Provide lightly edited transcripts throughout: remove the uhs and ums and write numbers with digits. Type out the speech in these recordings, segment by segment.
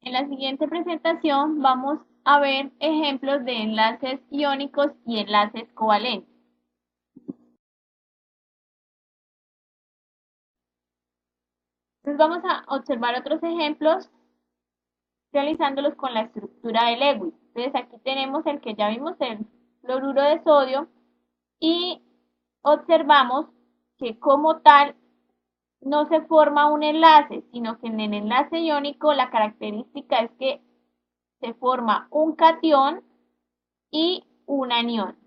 En la siguiente presentación vamos a ver ejemplos de enlaces iónicos y enlaces covalentes. Entonces vamos a observar otros ejemplos realizándolos con la estructura de Lewis. Entonces aquí tenemos el que ya vimos, el fluoruro de sodio, y observamos que como tal no se forma un enlace, sino que en el enlace iónico la característica es que se forma un catión y un anión.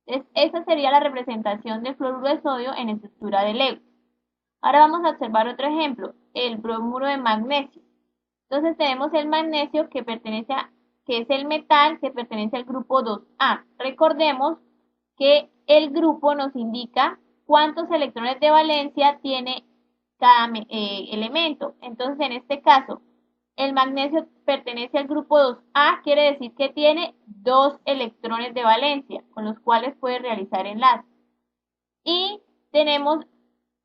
Entonces, esa sería la representación del fluoruro de sodio en estructura de Lewis. Ahora vamos a observar otro ejemplo, el bromuro de magnesio. Entonces tenemos el magnesio que que es el metal que pertenece al grupo 2A. Recordemos que el grupo nos indica cuántos electrones de valencia tiene cada elemento. Entonces, en este caso, el magnesio pertenece al grupo 2A, quiere decir que tiene 2 electrones de valencia, con los cuales puede realizar enlace. Y tenemos,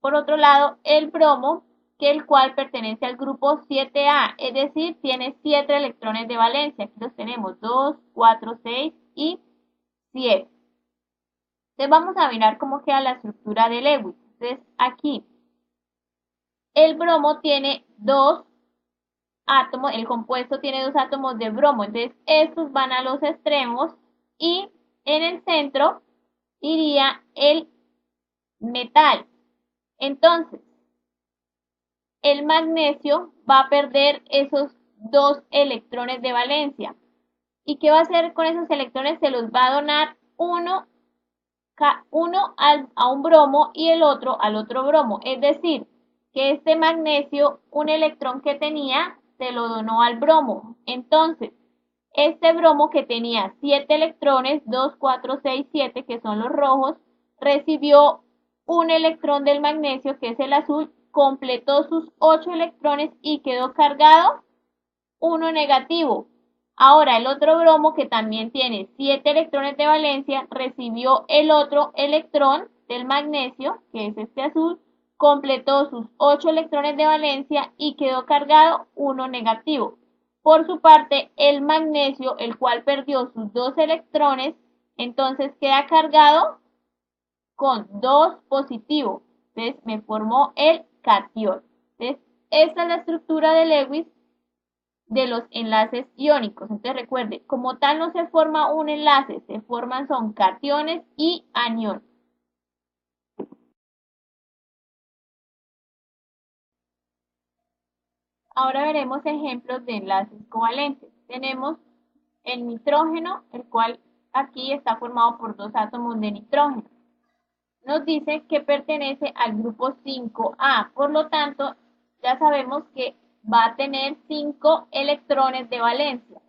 por otro lado, el bromo, que el cual pertenece al grupo 7A, es decir, tiene 7 electrones de valencia. Aquí los tenemos 2, 4, 6 y 7. Entonces vamos a mirar cómo queda la estructura de Lewis. Entonces aquí el bromo tiene 2 átomos, el compuesto tiene 2 átomos de bromo, entonces estos van a los extremos y en el centro iría el metal. Entonces, el magnesio va a perder esos 2 electrones de valencia. ¿Y qué va a hacer con esos electrones? Se los va a donar uno a un bromo y el otro al otro bromo. Es decir, que este magnesio, un electrón que tenía, se lo donó al bromo. Entonces, este bromo que tenía 7 electrones, 2, 4, 6, 7, que son los rojos, recibió un electrón del magnesio, que es el azul, completó sus 8 electrones y quedó cargado uno negativo. Ahora el otro bromo, que también tiene 7 electrones de valencia, recibió el otro electrón del magnesio, que es este azul, completó sus 8 electrones de valencia y quedó cargado uno negativo. Por su parte, el magnesio, el cual perdió sus 2 electrones, entonces queda cargado con 2 positivos. Entonces me formó el catión. Entonces, esta es la estructura de Lewis de los enlaces iónicos. Entonces recuerde, como tal no se forma un enlace, se forman son cationes y aniones. Ahora veremos ejemplos de enlaces covalentes. Tenemos el nitrógeno, el cual aquí está formado por 2 átomos de nitrógeno. Nos dice que pertenece al grupo 5A, por lo tanto, ya sabemos que va a tener 5 electrones de valencia.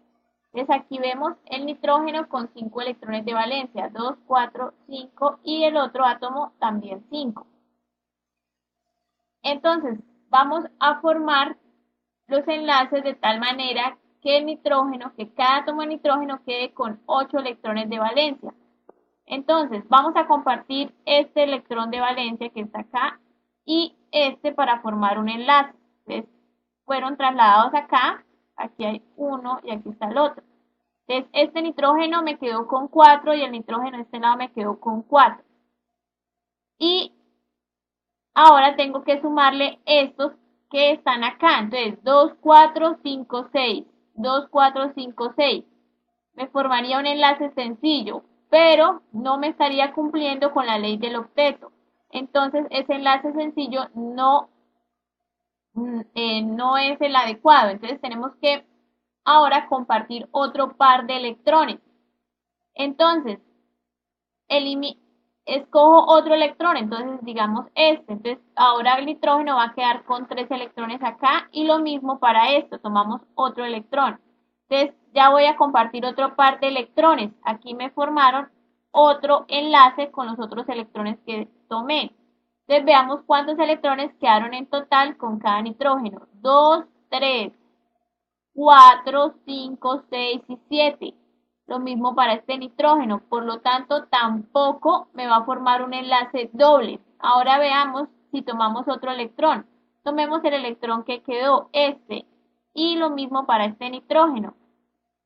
Entonces aquí vemos el nitrógeno con 5 electrones de valencia, 2, 4, 5 y el otro átomo también 5. Entonces vamos a formar los enlaces de tal manera que el nitrógeno, que cada átomo de nitrógeno quede con 8 electrones de valencia. Entonces vamos a compartir este electrón de valencia que está acá y este para formar un enlace. Entonces fueron trasladados acá, aquí hay uno y aquí está el otro. Entonces, este nitrógeno me quedó con 4 y el nitrógeno de este lado me quedó con 4. Y ahora tengo que sumarle estos que están acá. Entonces, 2, 4, 5, 6. 2, 4, 5, 6. Me formaría un enlace sencillo, pero no me estaría cumpliendo con la ley del octeto. Entonces, ese enlace sencillo no es el adecuado. Entonces, tenemos que ahora compartir otro par de electrones. Entonces, escojo otro electrón, entonces digamos este. Entonces, ahora el nitrógeno va a quedar con 3 electrones acá y lo mismo para esto, tomamos otro electrón. Entonces, ya voy a compartir otro par de electrones. Aquí me formaron otro enlace con los otros electrones que tomé. Entonces, veamos cuántos electrones quedaron en total con cada nitrógeno. 2, 3, 4, 5, 6 y 7. Lo mismo para este nitrógeno, por lo tanto tampoco me va a formar un enlace doble. Ahora veamos si tomamos otro electrón. Tomemos el electrón que quedó, este. y lo mismo para este nitrógeno.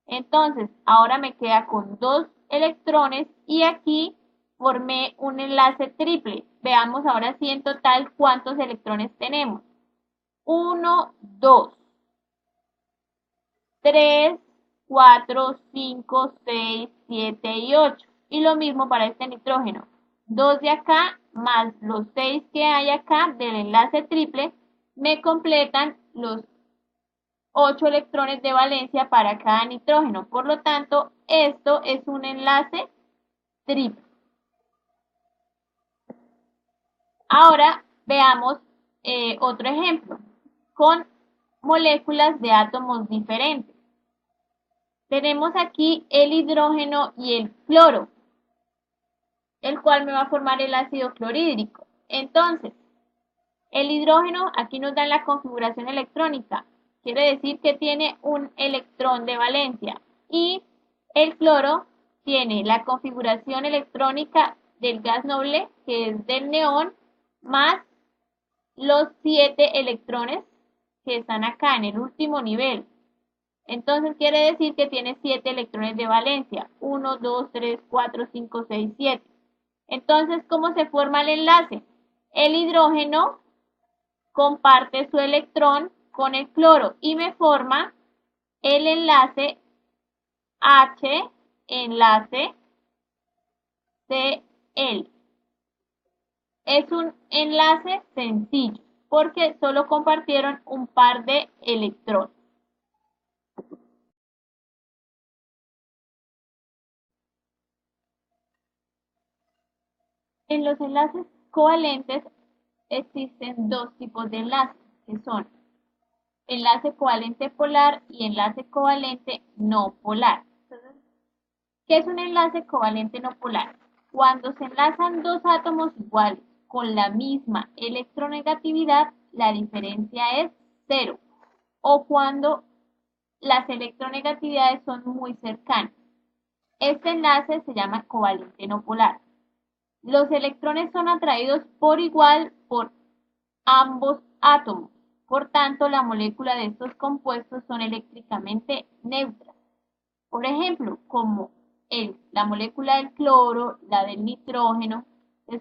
Entonces, ahora me queda con 2 electrones y aquí formé un enlace triple. Veamos ahora sí en total cuántos electrones tenemos. 1, 2, 3, 4, 5, 6, 7 y 8. Y lo mismo para este nitrógeno. 2 de acá más los 6 que hay acá del enlace triple me completan los 8 electrones de valencia para cada nitrógeno. Por lo tanto, esto es un enlace triple. Ahora veamos otro ejemplo con moléculas de átomos diferentes. Tenemos aquí el hidrógeno y el cloro, el cual me va a formar el ácido clorhídrico. Entonces, el hidrógeno aquí nos da la configuración electrónica, quiere decir que tiene un electrón de valencia, y el cloro tiene la configuración electrónica del gas noble, que es del neón, más los 7 electrones que están acá en el último nivel. Entonces quiere decir que tiene 7 electrones de valencia. 1, 2, 3, 4, 5, 6, 7. Entonces, ¿cómo se forma el enlace? El hidrógeno comparte su electrón con el cloro y me forma el enlace H, enlace Cl. Es un enlace sencillo porque solo compartieron un par de electrones. En los enlaces covalentes existen dos tipos de enlaces, que son enlace covalente polar y enlace covalente no polar. Entonces, ¿qué es un enlace covalente no polar? Cuando se enlazan dos átomos iguales con la misma electronegatividad, la diferencia es cero. O cuando las electronegatividades son muy cercanas. Este enlace se llama covalente no polar. Los electrones son atraídos por igual por ambos átomos. Por tanto, la molécula de estos compuestos son eléctricamente neutras. Por ejemplo, como la molécula del cloro, la del nitrógeno,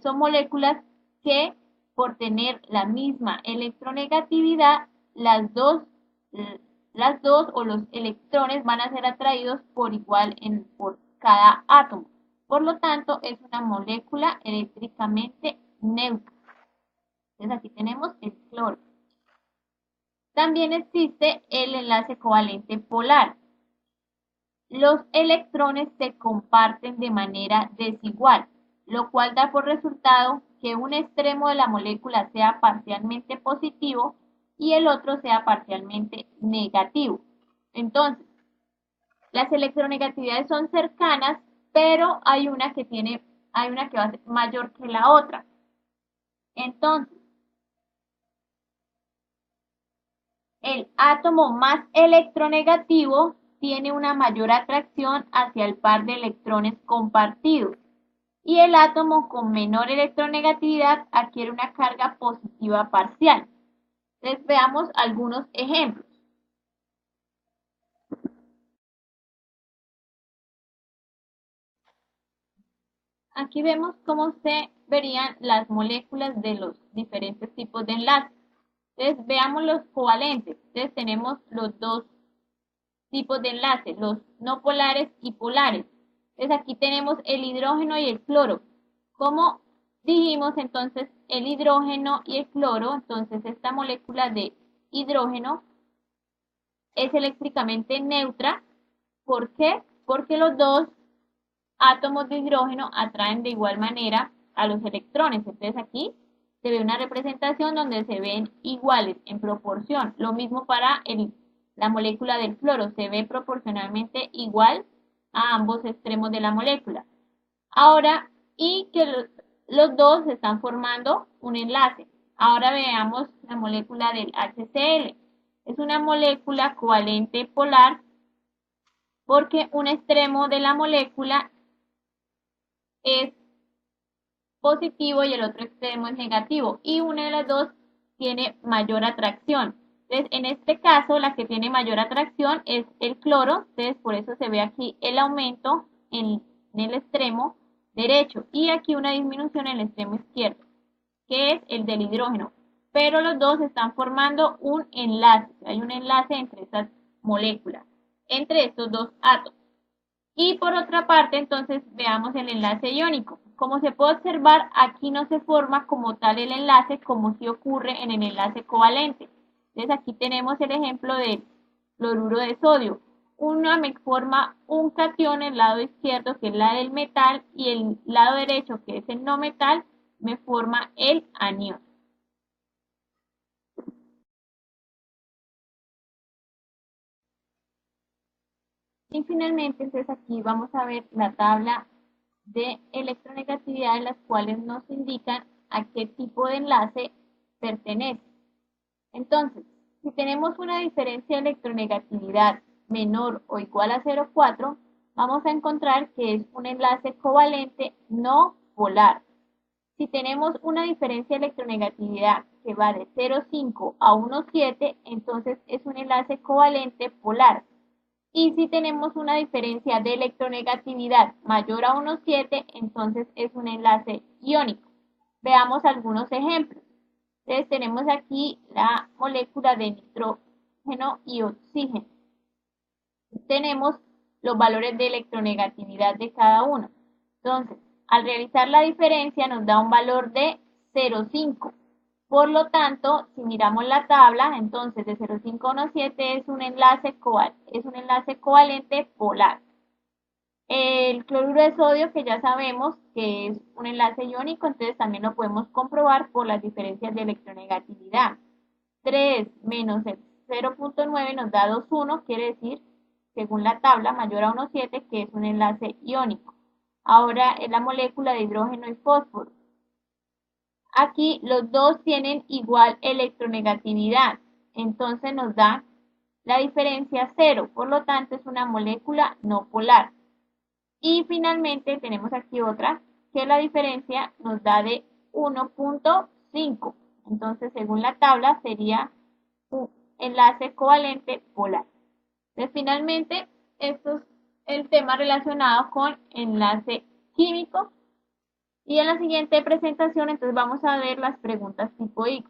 son moléculas que por tener la misma electronegatividad, las dos o los electrones van a ser atraídos por igual por cada átomo. Por lo tanto, es una molécula eléctricamente neutra. Entonces aquí tenemos el cloro. También existe el enlace covalente polar. Los electrones se comparten de manera desigual, lo cual da por resultado que un extremo de la molécula sea parcialmente positivo y el otro sea parcialmente negativo. Entonces, las electronegatividades son cercanas, pero hay una que va a ser mayor que la otra. Entonces, el átomo más electronegativo tiene una mayor atracción hacia el par de electrones compartidos y el átomo con menor electronegatividad adquiere una carga positiva parcial. Entonces veamos algunos ejemplos. Aquí vemos cómo se verían las moléculas de los diferentes tipos de enlaces. Entonces veamos los covalentes. Entonces tenemos los dos tipos de enlace, los no polares y polares. Entonces aquí tenemos el hidrógeno y el cloro. Como dijimos entonces el hidrógeno y el cloro, entonces esta molécula de hidrógeno es eléctricamente neutra. ¿Por qué? Porque los dos átomos de hidrógeno atraen de igual manera a los electrones. Entonces aquí se ve una representación donde se ven iguales en proporción. Lo mismo para la molécula del cloro, se ve proporcionalmente igual a ambos extremos de la molécula. Ahora, y que los dos están formando un enlace. Ahora veamos la molécula del HCl. Es una molécula covalente polar porque un extremo de la molécula es positivo y el otro extremo es negativo y una de las dos tiene mayor atracción. Entonces, en este caso, la que tiene mayor atracción es el cloro, entonces por eso se ve aquí el aumento en el extremo derecho y aquí una disminución en el extremo izquierdo, que es el del hidrógeno. Pero los dos están formando un enlace, hay un enlace entre estas moléculas, entre estos dos átomos. Y por otra parte, entonces veamos el enlace iónico. Como se puede observar, aquí no se forma como tal el enlace como si ocurre en el enlace covalente. Entonces aquí tenemos el ejemplo del cloruro de sodio. Una me forma un catión en el lado izquierdo, que es la del metal, y el lado derecho, que es el no metal, me forma el anión. Y finalmente, entonces aquí vamos a ver la tabla de electronegatividad en las cuales nos indican a qué tipo de enlace pertenece. Entonces, si tenemos una diferencia de electronegatividad menor o igual a 0,4, vamos a encontrar que es un enlace covalente no polar. Si tenemos una diferencia de electronegatividad que va de 0,5 a 1,7, entonces es un enlace covalente polar. Y si tenemos una diferencia de electronegatividad mayor a 1,7, entonces es un enlace iónico. Veamos algunos ejemplos. Entonces tenemos aquí la molécula de nitrógeno y oxígeno. Tenemos los valores de electronegatividad de cada uno. Entonces, al realizar la diferencia nos da un valor de 0,5. Por lo tanto, si miramos la tabla, entonces de 0,5 a 1,7 es un enlace covalente polar. El cloruro de sodio, que ya sabemos que es un enlace iónico, entonces también lo podemos comprobar por las diferencias de electronegatividad. 3 menos el 0,9 nos da 2,1, quiere decir, según la tabla, mayor a 1,7, que es un enlace iónico. Ahora es la molécula de hidrógeno y fósforo. Aquí los dos tienen igual electronegatividad, entonces nos da la diferencia 0, por lo tanto es una molécula no polar. Y finalmente tenemos aquí otra que la diferencia nos da de 1,5. Entonces, según la tabla, sería un enlace covalente polar. Entonces, finalmente, esto es el tema relacionado con enlace químico. Y en la siguiente presentación, entonces vamos a ver las preguntas tipo X.